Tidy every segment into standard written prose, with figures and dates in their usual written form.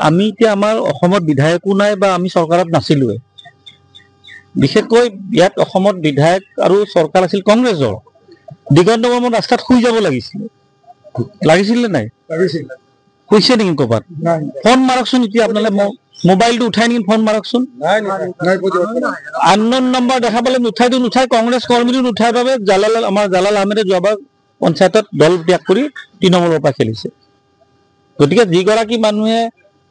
আমি এতিয়া আমাৰ অসমত বিধায়কো নাই বা আমি চৰকাৰত নাছিলোৱে বিশেষকৈ ইয়াত অসমত বিধায়ক আৰু চৰকাৰ আছিল কংগ্ৰেছৰ দিগন্ত বৰ্মন ৰাস্তাত শুই যাব লাগিছিল নাই শুইছে নেকি ক'ৰবাত ফোন মাৰকচোন এতিয়া আপোনালোকে মোবাইলটো উঠাই নেকি ফোন মাৰকচোন আননোন নম্বৰ দেখা পালে নুঠাই কংগ্ৰেছ কৰ্মীটো নুঠাই বাবে আমাৰ জালাল আহমেদে যোৱাবাৰ পঞ্চায়তত দল ত্যাগ কৰি তৃণমূলৰ পৰা খেলিছে গতিকে যিগৰাকী মানুহে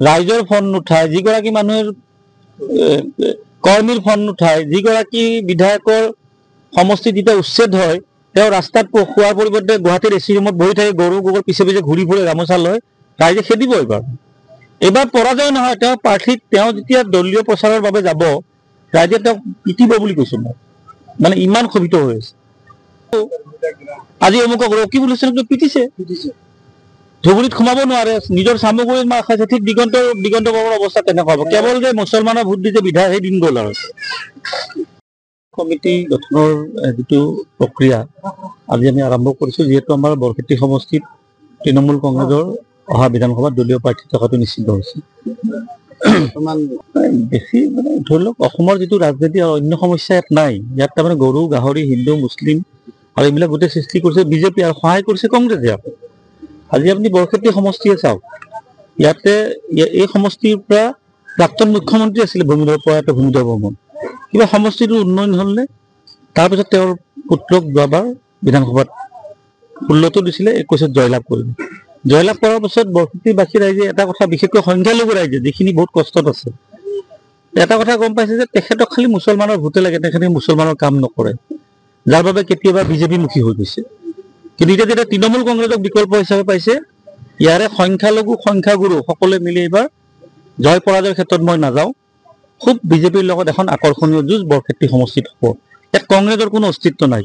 ৰাইজৰ ফোন নুঠায় যিগৰাকী মানুহে কৰ্মীৰ ফোন নুঠায় যিগৰাকী বিধায়কৰ সমষ্টিত যেতিয়া উচ্ছেদ হয় তেওঁ ৰাস্তাত খোৱাৰ পৰিৱৰ্তে গুৱাহাটীৰ এচি ৰুমত বহি থাকে গৰু গোবৰ পিছে পিছে ঘূৰি ফুৰে গামোচা লৈ ৰাইজে খেদিব এইবাৰ পৰাজয় নহয় তেওঁ প্ৰাৰ্থীত তেওঁ যেতিয়া দলীয় প্ৰচাৰৰ বাবে যাব ৰাইজে তেওঁক পিটিব বুলি কৈছো মই মানে ইমান ক্ষোভিত হৈ আছে আজি অমুকক ৰকি বুলিছে পিটিছে ধুবুৰীত সোমাব নোৱাৰে নিজৰ চামগুৰিত মাৰ খাইছে ঠিক দিগন্ত বৰ্মনৰ অৱস্থা তেনেকুৱা হ'ব কেৱল যে মুছলমানৰ ভোট দিছে বিধায়ক সেই দিন গ'ল আৰু কমিটি গঠনৰ যিটো প্ৰক্ৰিয়া আজি আমি আৰম্ভ কৰিছোঁ যিহেতু আমাৰ বৰক্ষেত্ৰী সমষ্টিত তৃণমূল কংগ্ৰেছৰ অহা বিধানসভাত দলীয় প্ৰাৰ্থী থকাটো নিশ্চিত হৈছে বেছি মানে ধৰি লওক অসমৰ যিটো ৰাজনীতি অন্য সমস্যা ইয়াত নাই ইয়াত তাৰমানে গৰু গাহৰি হিন্দু মুছলিম আৰু এইবিলাক গোটেই সৃষ্টি কৰিছে বিজেপি আৰু সহায় কৰিছে কংগ্ৰেছে আজি আপুনি বৰক্ষেত্ৰী সমষ্টিয়ে চাওক ইয়াতে এই সমষ্টিৰ পৰা প্ৰাক্তন মুখ্যমন্ত্ৰী আছিলে প্ৰয়াত ভূমিধৰ বৰ্মন কিবা সমষ্টিটোৰ উন্নয়ন হ'লনে তাৰপিছত তেওঁৰ পুত্ৰক যোৱাবাৰ বিধানসভাত 16টো দিছিলে 21ত জয়লাভ কৰিলে জয়লাভ কৰাৰ পিছত বৰক্ষেত্ৰীবাসী ৰাইজে এটা কথা বিশেষকৈ সংখ্যালঘু ৰাইজে যিখিনি বহুত কষ্টত আছে এটা কথা গম পাইছে যে তেখেতক খালি মুছলমানৰ ভোটে লাগে তেখেতে মুছলমানৰ কাম নকৰে যাৰ বাবে কেতিয়াবা বিজেপিমুখী হৈ গৈছে কিন্তু এতিয়া যেতিয়া তৃণমূল কংগ্ৰেছক বিকল্প হিচাপে পাইছে ইয়াৰে সংখ্যালঘু সংখ্যাগুৰু সকলোৱে মিলি এইবাৰ জয় পৰাজয়ৰ ক্ষেত্ৰত মই নাযাওঁ খুব বিজেপিৰ লগত এখন আকৰ্ষণীয় যুঁজ বৰক্ষেত্ৰী সমষ্টিত হ'ব ইয়াত কংগ্ৰেছৰ কোনো অস্তিত্ব নাই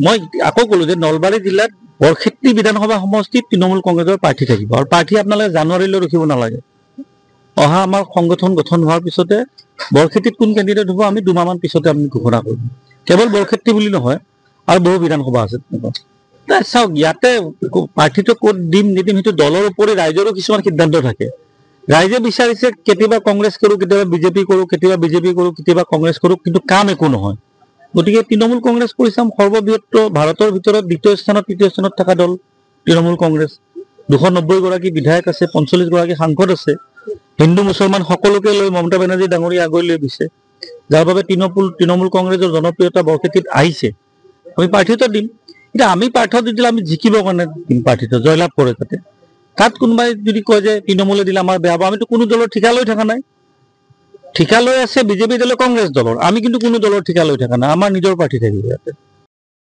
মই আকৌ ক'লো যে নলবাৰী জিলাত বৰক্ষেত্ৰী বিধানসভা সমষ্টিত তৃণমূল কংগ্ৰেছৰ প্ৰাৰ্থী থাকিব আৰু প্ৰাৰ্থী আপোনালোকে জানুৱাৰীলৈ ৰখিব নালাগে অহা আমাৰ সংগঠন গঠন হোৱাৰ পিছতে বৰক্ষেত্ৰীত কোন কেণ্ডিডেট হ'ব আমি 2 মাহমান পিছতে আমি ঘোষণা কৰিম কেৱল বৰক্ষেত্ৰী বুলি নহয় আৰু বহু বিধানসভা আছে চাওক ইয়াতে প্ৰাৰ্থীটো ক'ত দিম নিদিম সেইটো দলৰ ওপৰি ৰাইজৰো কিছুমান সিদ্ধান্ত থাকে ৰাইজে বিচাৰিছে কেতিয়াবা কংগ্ৰেছ কৰোঁ কেতিয়াবা বিজেপি কৰোঁ কেতিয়াবা বিজেপি কৰোঁ কেতিয়াবা কংগ্ৰেছ কৰোঁ কিন্তু কাম একো নহয় গতিকে তৃণমূল কংগ্ৰেছ কৰি চাম সৰ্ববৃহৎ ভাৰতৰ ভিতৰত দ্বিতীয় স্থানত তৃতীয় স্থানত থকা দল তৃণমূল কংগ্ৰেছ 290 গৰাকী বিধায়ক আছে 45 গৰাকী সাংসদ আছে হিন্দু মুছলমান সকলোকে লৈ মমতা বেনাৰ্জী ডাঙৰীয়া আগুৱাই লৈ গৈছে যাৰ বাবে তৃণমূল কংগ্ৰেছৰ জনপ্ৰিয়তা বৰক্ষেত্ৰীত আহিছে আমি প্ৰাৰ্থীটো দিম এতিয়া আমি প্ৰাৰ্থী দিলে আমি জিকিবৰ কাৰণে দিম প্ৰাৰ্থীটো জয়লাভ কৰে যাতে তাত কোনোবাই যদি কয় যে তৃণমূলে দিলে আমাৰ বেয়া হ'ব আমিতো কোনো দলৰ ঠিকা লৈ থকা নাই ঠিকা লৈ আছে বিজেপি দলে কংগ্ৰেছ দলৰ আমি কিন্তু কোনো দলৰ ঠিকা লৈ থকা নাই আমাৰ নিজৰ প্ৰাৰ্থী থাকিব ইয়াতে